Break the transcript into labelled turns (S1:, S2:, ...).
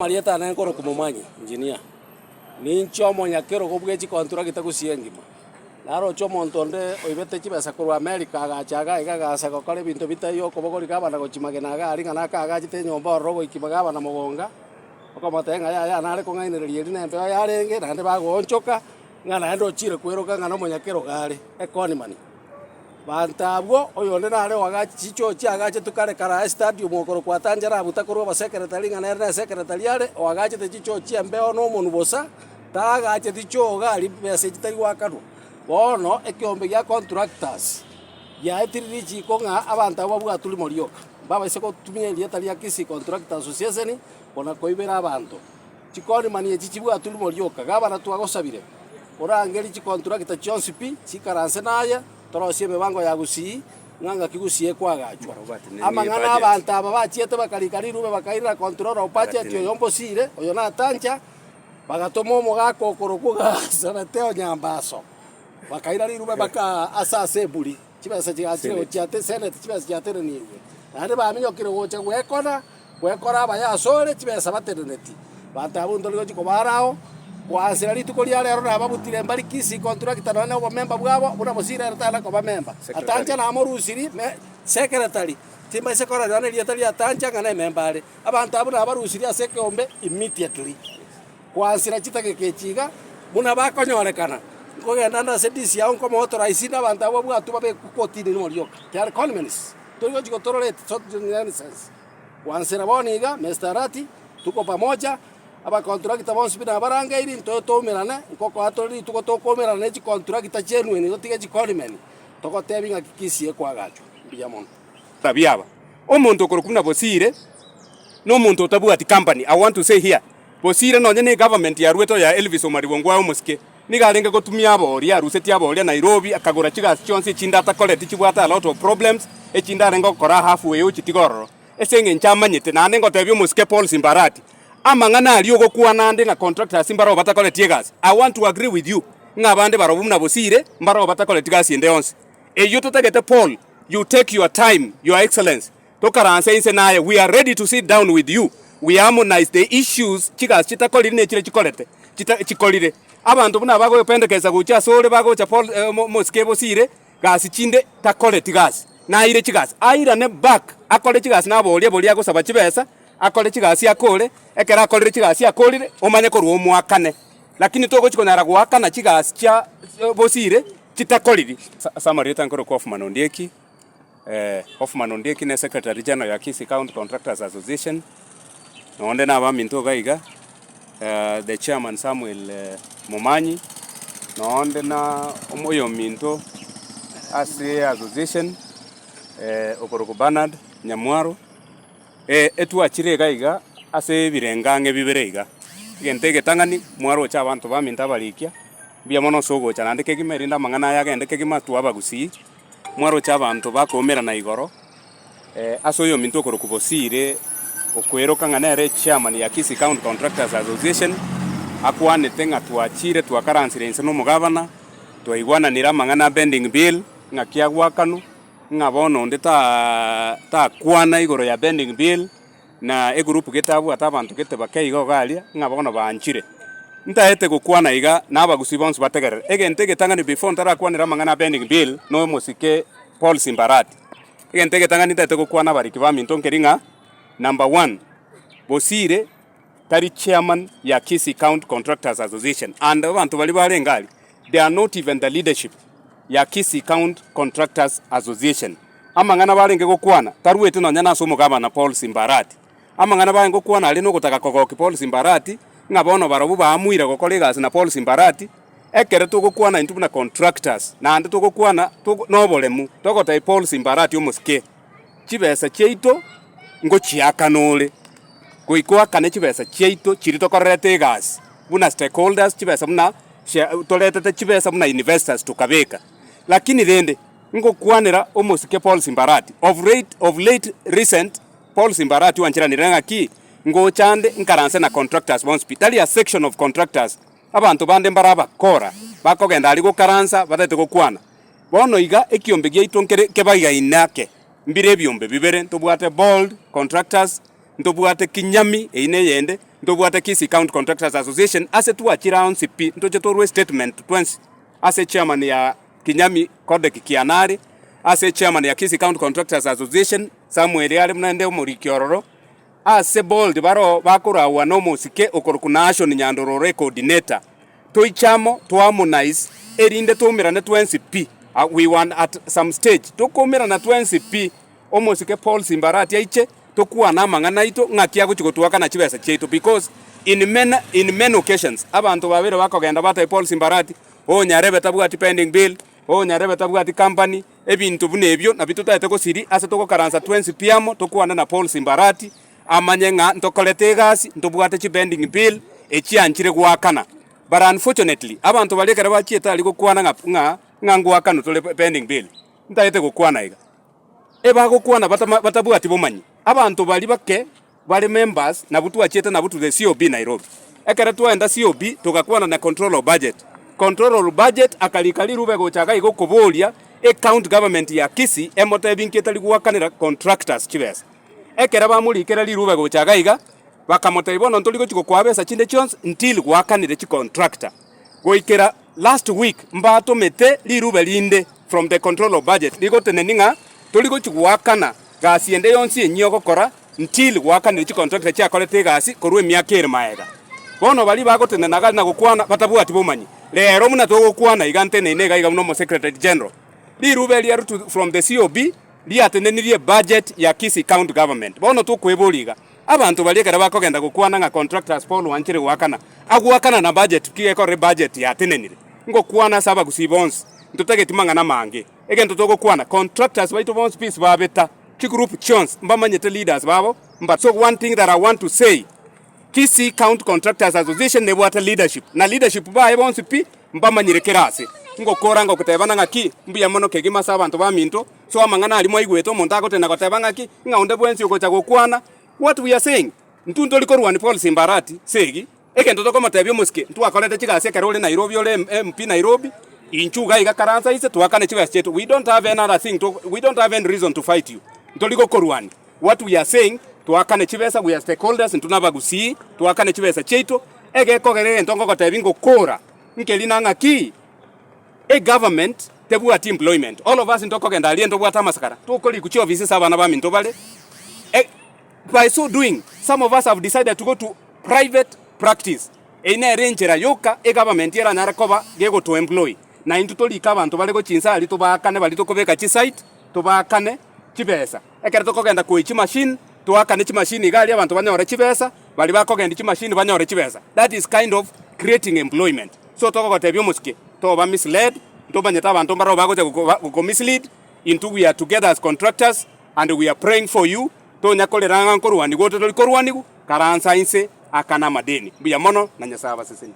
S1: Marieta na nkoro kumumanyi engineer nincho monyakero gobwechi kontura gitagusiengima naro cho montonde oibete chibesa korwa America agachaga igagasa gokore bintu bitayo kobogori gabana gochimage na gari ngana kagachite nyomba rogo ikimaga bana mugonga okomatenga ya nare kongainereria ri nembe yarenge nande bagonchoka ngana ndo chire kweroka ngana monyakero gari economy bantabwo oyonde nare wagachi chicho chiagache tukare kara stadium okoro kwatanjara butakorwa ba secretary ngana na secretary yare wagache chicho chiembeo no munu bosa tagache chicho gari pese chitari wakano bono ekiombe ya contractors ya etiriri chiko nga abantabwo bwatuli morioka baba iseko tumye lieta ya Kisii Contractors Association bona koibera abantu chikoni mani chichibwatuli morioka gabana twagosabire orangeri chicontractor chonsipi chikaranse naya torosie mebango ya Kisii nganga kigusie kwagachwa amangana abantu aba bachiete bakarikari rube bakaira control opache tyo yombo sire oyo na tancha bagatomo mogako korokuga sanateo nyambaso bakaira rube baka asase buri chibasa chigachire ochiate senate chibasa chiatere niwe ande baminyokire gocha gwekora abayasore chibasa baterneti batabundo ligo chikobarao kwansira rituko liare aro nababutire mbari Kisii Contractor none obo member bwabo buna bosira ratana ko ba member atancha na amorusiri secretary timba sekora none lietali atancha ngana member ale abantu abo nabarusiri aseke ombe immediately kwansira chitake kechiga buna bakonyorekana ngogenda na sedisi ya onko motorize na abantu abo bwatu babe kukotini no lyoka kyar convenience toyo chiko torolete sot nonsense kwansira boniga H.E Arati tuko pamoja aba contractor bonsi bina baranga iri to merana nkoko atori tuko to komerana ne contractor chenu ni gotige chikolimeni toko tebinga Kisii kwagacho biyamon tabiaba omuntu okorukuna bosire no muntu otabu ati company. I want to say here bosire no nyene government ya rweto ya Elvis Omaribongwa omuske ni garenga gotumia abori aruseti abori Nairobi akagora chigas chonse chinda takoleti chibwata a lot of problems echinda rengo kora halfway uchitigororo esenge nchamanyete nande ngotebyo muske Paul Simbarati amangana aliyo gokuwa nande na contractors mbaro batakole tiegas. I want to agree with you ngabande baro bumna bosire mbaro batakole tigasi ende onse eyo totagete Paul, you take your time, your excellence tokaranse inse naye we are ready to sit down with you, we harmonize the issues chigas chitakolire ne chire chikolete chikolire abantu buna bago pendekeza gucha sore bago cha Paul moske bosire gasi chinde takole tigasi na ire chigasi aira ne back akole chigasi na bolia bolia go saba chibesa akole chigasi akole ekera akole chigasi akolire omanye ko ruo mwakane lakini togo chiko nara gwakana chigasi cha bosire chitakoliri samarita nkoro Hoffman Ondieki Hoffman Ondieki ne secretary general ya Kisii County Contractors Association onde na ba minto gaiga the chairman Samuel Mumanyi onde na omoyo minto H.E Association okoroko Bernard Nyamwaro etu achire gaiga ase birengange biberega gentege tangani mwaro cha abantu baminta balikia bia mono sogo cha nandike kimerinda mangana ya gendeke kimatu abagusi mwaro cha abantu bakomera na igoro aso yo minto koro kubosire okwero kangana re chairman ya Kisii County Contractors Association akwane tenga tuachire tuakaransire inseno mugabana tuaigwana nira mangana bending bill ngakia gwakanu ngabono ndeta kwana igoro ya bending bill na egroup getabu atabantu gete bakaigo galia ngabono banchire ntaete gukwana iga nabagusi bonse bategerere egentege tangani before ntara kwanira mangana bending bill no musike Paul Simbarati egentege tangani ntaete gukwana bariki ba minto nkeringa number 1 bosire tari chairman ya Kisii County Contractors Association and abantu bali barengali they are not even the leadership ya Kisii County Contractors Association amangana barenge gukwana taruete no nyana somo gaba na Paul Simbarati amangana barenge gukwana ali no gutaka kogoki Paul Simbarati ngabono barabu baamuira gokolegas na Paul Simbarati ekere tugukwana intu na contractors na ande tugukwana nobolemu togota Paul Simbarati omuske chibesa cheito ngochiakanole goikwa kane chibesa cheito chirito korete gas buna stakeholders chibesa buna tolete chibesa buna investors tukabeka lakini rende ngokwanira omusike Paul Simbarati of late recent Paul Simbarati wanchira nirenga ki ngochande nkaranse na contractors hospital ya section of contractors abantu bande mbaraba kora bakogenda ali gokaransa batete gokwana bono iga ekiombe gyaitonkere kebaga inake mbire byombe bibere ntobwate bold contractors ntobwate kinyami eine yende
S2: ndobwate Kisii County Contractors Association ase tuachira on CP ntoche torwe statement twensi ase chairman ya Kinyami Kodek Kianari ase chairman ya Kisii County Contractors Association Samuel ali mnende omurikiororo ase bold baro bakura wano musike okorukunation nyandorore coordinator toichamo to harmonize erinde tumirane 20p we want at some stage tukumirana 20p omusike Paul Simbarati aiche tokuwa na mangana ito ngakia guchigotwaka na chibesa cheto because in many occasions abantu babere bakogenda bata Paul Simbarati nyarebe tabwati pending bill nyarebe tabwati company ebintu bune ebyo na bitutaete ko siri ase toko karansa 20p amo tokuwa na Paul Simbarati amanyenga ntokolete gasi ntobwate chi pending bill echianchire gwakana but unfortunately abantu balekera bachieta ali gukwana ngangwakano tole pending bill ntaete gukwana iga eba gukwana batabwati bomanyi abantu bali bake bali members na butu achieta na butu the COB Nairobi ekera tuenda COB tukakwana na control of budget akalikali rube gochaga igokobolia county government ya Kisii emote binketali gwakanira contractors chibesa ekera bamulikera lirube gochaga iga bakamote ibono ntoliko chiko kwabesa chinde chons until gwakanire chi contractor goikera last week mbato mete lirube linde from the control of budget ligoteneninga toliko chigwakana gasi ende yonsi enyoko kora until gwakanire chi contractor cha kolete gasi korwe myakere maega bono bali bagotenenaga na gukwana batabwati bomanyi lero muna togokwana igante nene gaiga no secretary general lirube liaru from the COB liatenenirie budget ya Kisii County government bono tukweboliga abantu balekera bakogenda gukwana nga contractors Paul wanchire wakana agwakana na budget kigekore budget ya tenenire ngo kwana saba gusibons ntutegetimanga na mange egento togokwana contractors baitu bonse peace babeta chi group chance mbamanyete leaders babo but so one thing that I want to say Kisii County Contractors Association ne bwata leadership na leadership ba bonse pi mbamanyire kerase ngo koranga kutebana ngaki mbiya mono kegima saba abantu baminto so amangana alimo igweto montako tena kutebanga ki ngaunde bwensi ukocha gukwana. What we are saying ntunto likorwa ni Paul Simbarati segi ekento toko matebyo muske twakolete chigase karole Nairobi ole MP Nairobi inchuga igakaranza ise twakane chigase chetu we don't have another thing we don't have any reason to fight you ntoliko korwani. What we are saying twakane chibesa we are stakeholders ntunabagusi twakane chibesa chetu egekogere entongo kotebingo kora nkelina ngaki government tebwati employment all of us ntoko genda aliendo bwata masakara tukoli kuchi office saba na baminto bale. By so doing, some of us have decided to go to private practice. Ine arrangera yoka government yera narakoba gego to employ. Na intutoli kabantu balego chinsa ali to bakane bali to kobeka chi site to bakane chibesa. Ekera to kogenda ku chi machine to akane chi machine igali abantu banyore chibesa bali bakogenda chi machine banyore chibesa. That is kind of creating employment. So to kogotebyo muske to ba misled to banyeta abantu baro bagoje go mislead into we are together as contractors and we are praying for you. To nyakolera nkorwani goto tolikorwani karansa inse akana madeni buya mono na nyasaba seseni.